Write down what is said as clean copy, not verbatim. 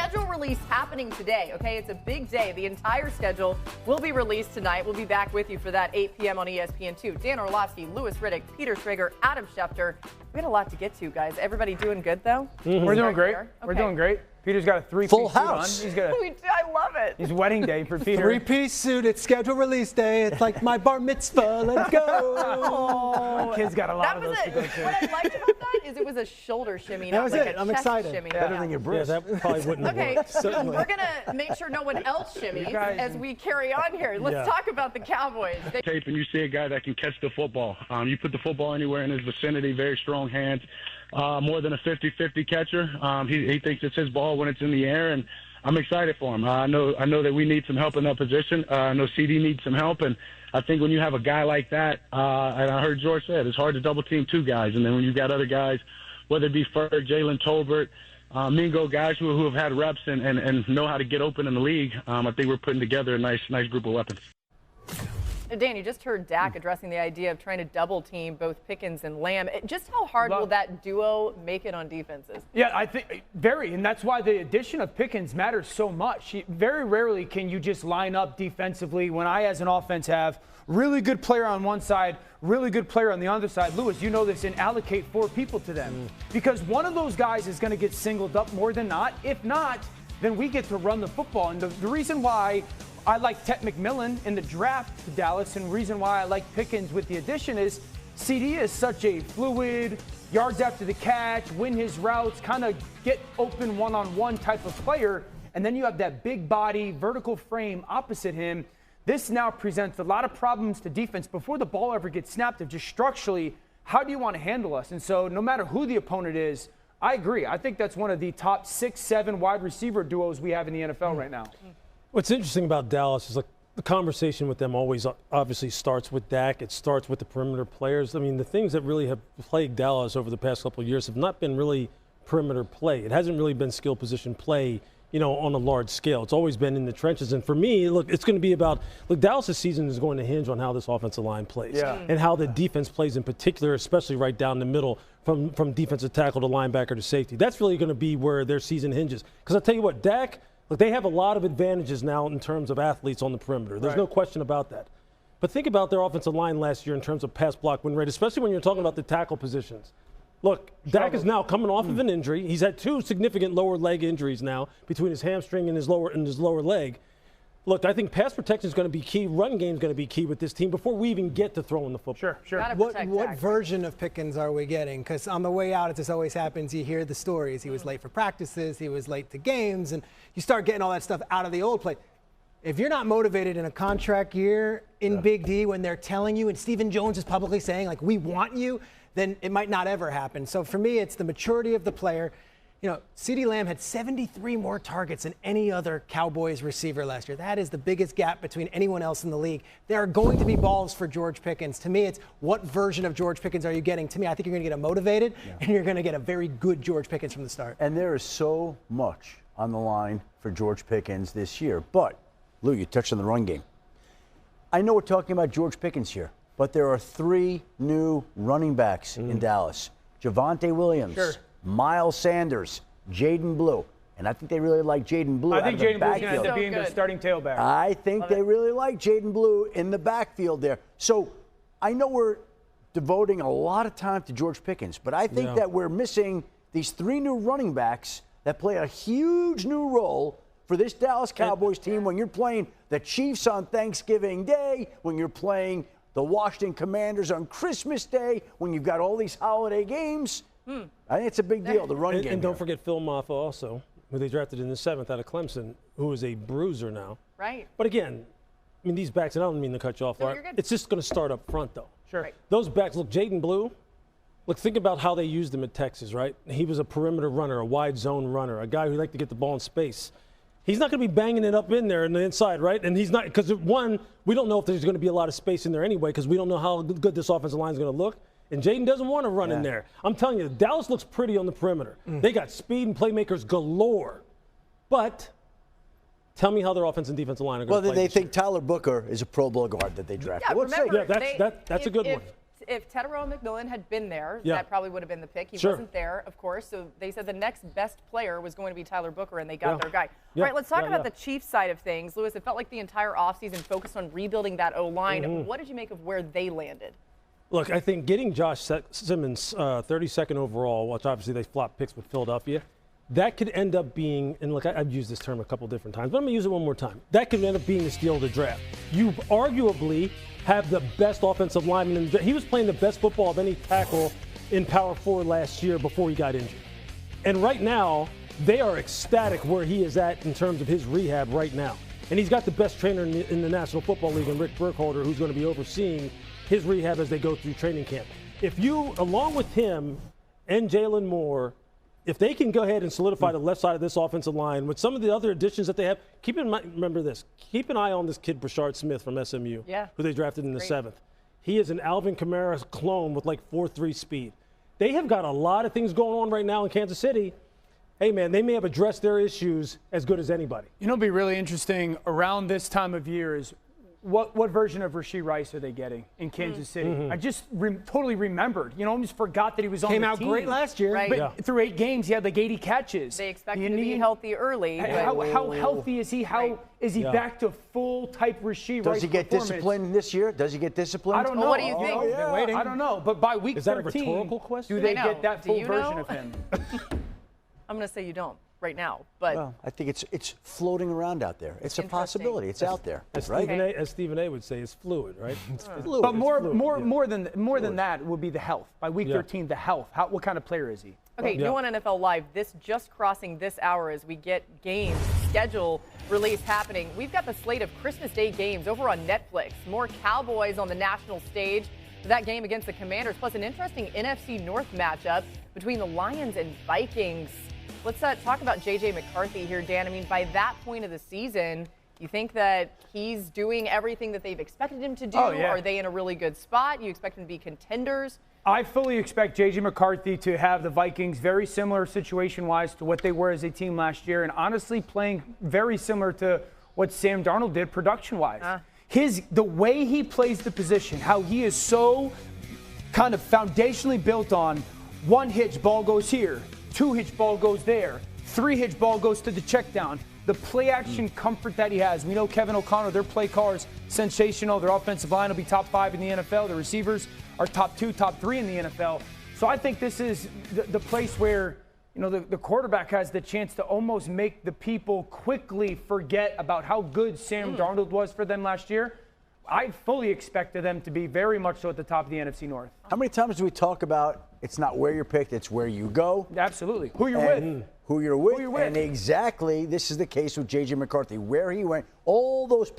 schedule release happening today, okay? It's a big day. The entire schedule will be released tonight. We'll be back with you for that 8 p.m. on ESPN2. Dan Orlovsky, Louis Riddick, Peter Schrager, Adam Schefter. We had a lot to get to, guys. Everybody doing good, though? Mm-hmm. We're doing great. Okay. We're doing great. Peter's got a three-piece full suit house. on. He's got I love it. His wedding day for Peter. Three-piece suit. It's schedule release day. It's like my bar mitzvah. Let's go. Oh, my kid's got a lot of those to go to. What I liked about that is it was a shoulder shimmy, not like a I'm chest excited. shimmy. Better than your breast. Yeah, that probably wouldn't have Okay, worked. Certainly. we're going to make sure no one else shimmies as we carry on here. Let's talk about the Cowboys. Tape and you see a guy that can catch the football. You put the football anywhere in his vicinity, very strong hands. More than a 50-50 catcher. He thinks it's his ball when it's in the air, and I'm excited for him. I know that we need some help in that position. I know CD needs some help, and I think when you have a guy like that, and I heard George said, it's hard to double team two guys, and then when you've got other guys, whether it be Ferg, Jalen Tolbert, Mingo, guys who have had reps and know how to get open in the league, I think we're putting together a nice group of weapons. Dan, you just heard Dak addressing the idea of trying to double team both Pickens and Lamb. Just how hard will that duo make it on defenses? Yeah, I think very, and that's why the addition of Pickens matters so much. Very rarely can you just line up defensively when I, as an offense, have really good player on one side, really good player on the other side. Lewis, you know this, and allocate 4 people to them. Because one of those guys is going to get singled up more than not. If not, then we get to run the football. And the reason why I like Ted McMillan in the draft to Dallas, and the reason why I like Pickens with the addition is CD is such a fluid, yards after the catch, win his routes, kind of get open one-on-one type of player. And then you have that big body, vertical frame opposite him. This now presents a lot of problems to defense before the ball ever gets snapped of just structurally, how do you want to handle us? And so no matter who the opponent is, I agree. I think that's one of the top 6-7 wide receiver duos we have in the NFL right now. What's interesting about Dallas is like the conversation with them always obviously starts with Dak. It starts with the perimeter players. I mean, the things that really have plagued Dallas over the past couple of years have not been really perimeter play. It hasn't really been skill position play, you know, on a large scale. It's always been in the trenches. And for me, look, it's going to be about, look, Dallas' season is going to hinge on how this offensive line plays and how the defense plays in particular, especially right down the middle from defensive tackle to linebacker to safety. That's really going to be where their season hinges. Because I'll tell you what, Dak, look, they have a lot of advantages now in terms of athletes on the perimeter. There's no question about that. But think about their offensive line last year in terms of pass block win rate, especially when you're talking about the tackle positions. Look, Dak is now coming off of an injury. He's had 2 significant lower leg injuries now between his hamstring and his lower leg. Look, I think pass protection is going to be key. Run game is going to be key with this team before we even get to throwing the football. Sure. What version of Pickens are we getting? Because on the way out, as this always happens, you hear the stories. He was late for practices. He was late to games. And you start getting all that stuff out of the old play. If you're not motivated in a contract year in Big D when they're telling you, and Stephen Jones is publicly saying, like, we want you, then it might not ever happen. So for me, it's the maturity of the player. You know, CeeDee Lamb had 73 more targets than any other Cowboys receiver last year. That is the biggest gap between anyone else in the league. There are going to be balls for George Pickens. To me, it's what version of George Pickens are you getting? To me, I think you're going to get a motivated, and you're going to get a very good George Pickens from the start. And there is so much on the line for George Pickens this year. But, Lou, you touched on the run game. I know we're talking about George Pickens here, but there are 3 new running backs in Dallas. Javonte Williams. Miles Sanders, Jayden Blue. And I think they really like Jayden Blue. I think Jayden Blue's going to end up So being the starting tailback. I think they really like Jayden Blue in the backfield there. So I know we're devoting a lot of time to George Pickens, but I think that we're missing these 3 new running backs that play a huge new role for this Dallas Cowboys team when you're playing the Chiefs on Thanksgiving Day, when you're playing the Washington Commanders on Christmas Day, when you've got all these holiday games. I think it's a big deal, the run game. And don't forget Phil Maffa also, who they drafted in the 7th out of Clemson, who is a bruiser now. Right. But again, I mean, these backs, and I don't mean to cut you off, No, you're good. it's just going to start up front, though. Sure. Right. Those backs, look, Jayden Blue, look, think about how they used him at Texas, right? He was a perimeter runner, a wide zone runner, a guy who liked to get the ball in space. He's not going to be banging it up in there in the inside, right? And he's not, because one, we don't know if there's going to be a lot of space in there anyway, because we don't know how good this offensive line is going to look. And Jayden doesn't want to run in there. I'm telling you, Dallas looks pretty on the perimeter. They got speed and playmakers galore. But tell me how their offense and defensive line are going to play. Well, they think Tyler Booker is a Pro Bowl guard that they drafted. Yeah, Let's remember, that's a good one. if Tetairoa McMillan had been there, Yeah. that probably would have been the pick. He Sure. wasn't there, of course. So they said the next best player was going to be Tyler Booker, and they got Yeah. their guy. Yeah. All right, let's talk Yeah, about yeah. the Chiefs side of things. Lewis, it felt like the entire offseason focused on rebuilding that O-line. Mm-hmm. What did you make of where they landed? Look, I think getting Josh Simmons 32nd overall, which obviously they flopped picks with Philadelphia, that could end up being, and look, I've used this term a couple different times, but I'm going to use it one more time. That could end up being the steal of the draft. You arguably have the best offensive lineman in the draft. He was playing the best football of any tackle in Power 4 last year before he got injured. And right now, they are ecstatic where he is at in terms of his rehab right now. And he's got the best trainer in the National Football League, and Rick Burkholder, who's going to be overseeing his rehab as they go through training camp. If you, along with him and Jalen Moore, if they can go ahead and solidify the left side of this offensive line with some of the other additions that they have, keep in mind, remember this, keep an eye on this kid, Brashard Smith from SMU, who they drafted in the 7th. He is an Alvin Kamara clone with like 4.3 speed. They have got a lot of things going on right now in Kansas City. Hey, man, they may have addressed their issues as good as anybody. You know, it'll be really interesting around this time of year is what version of Rashee Rice are they getting in Kansas City? I just totally remembered. You know, almost forgot that he was on the team. Came out great last year. Right. But through 8 games, he had like 80 catches. They expect him to be healthy early. How healthy is he? How is he back to full type Rashee Rice? Does he get performance? disciplined this year? Does he get disciplined? I don't know. What do you think? They're waiting. I don't know. But by week Is that a 13, rhetorical question? do they I know. get that Do full you version know? of him? I'm going to say you don't right now, but Well, I think it's floating around out there. It's a Interesting. possibility. It's out there, As right? Stephen A would say, it's fluid, right? Fluid. But It's more than that would be the health. By week 13, the health. What kind of player is he? okay, new on NFL Live, this just crossing this hour as we get games schedule release happening. We've got the slate of Christmas Day games over on Netflix. More Cowboys on the national stage for that game against the Commanders, plus an interesting NFC North matchup between the Lions and Vikings. Let's talk about J.J. McCarthy here, Dan. I mean, by that point of the season, you think that he's doing everything that they've expected him to do? Oh, yeah. Are they in a really good spot? You expect them to be contenders? I fully expect J.J. McCarthy to have the Vikings very similar situation-wise to what they were as a team last year, and honestly playing very similar to what Sam Darnold did production-wise. The way he plays the position, how he is so kind of foundationally built on one hitch, ball goes here, 2 hitch, ball goes there, 3 hitch, ball goes to the check down. The play action comfort that he has. We know Kevin O'Connell, their play caller is sensational. Their offensive line will be top 5 in the NFL. The receivers are top 2, top 3 in the NFL. So I think this is the place where, you know, the quarterback has the chance to almost make the people quickly forget about how good Sam Darnold was for them last year. I fully expected them to be very much so at the top of the NFC North. How many times do we talk about it's not where you're picked, it's where you go? Absolutely. Who you're with. Who you're with. Who you're with. And exactly this is the case with J.J. McCarthy. Where he went, all those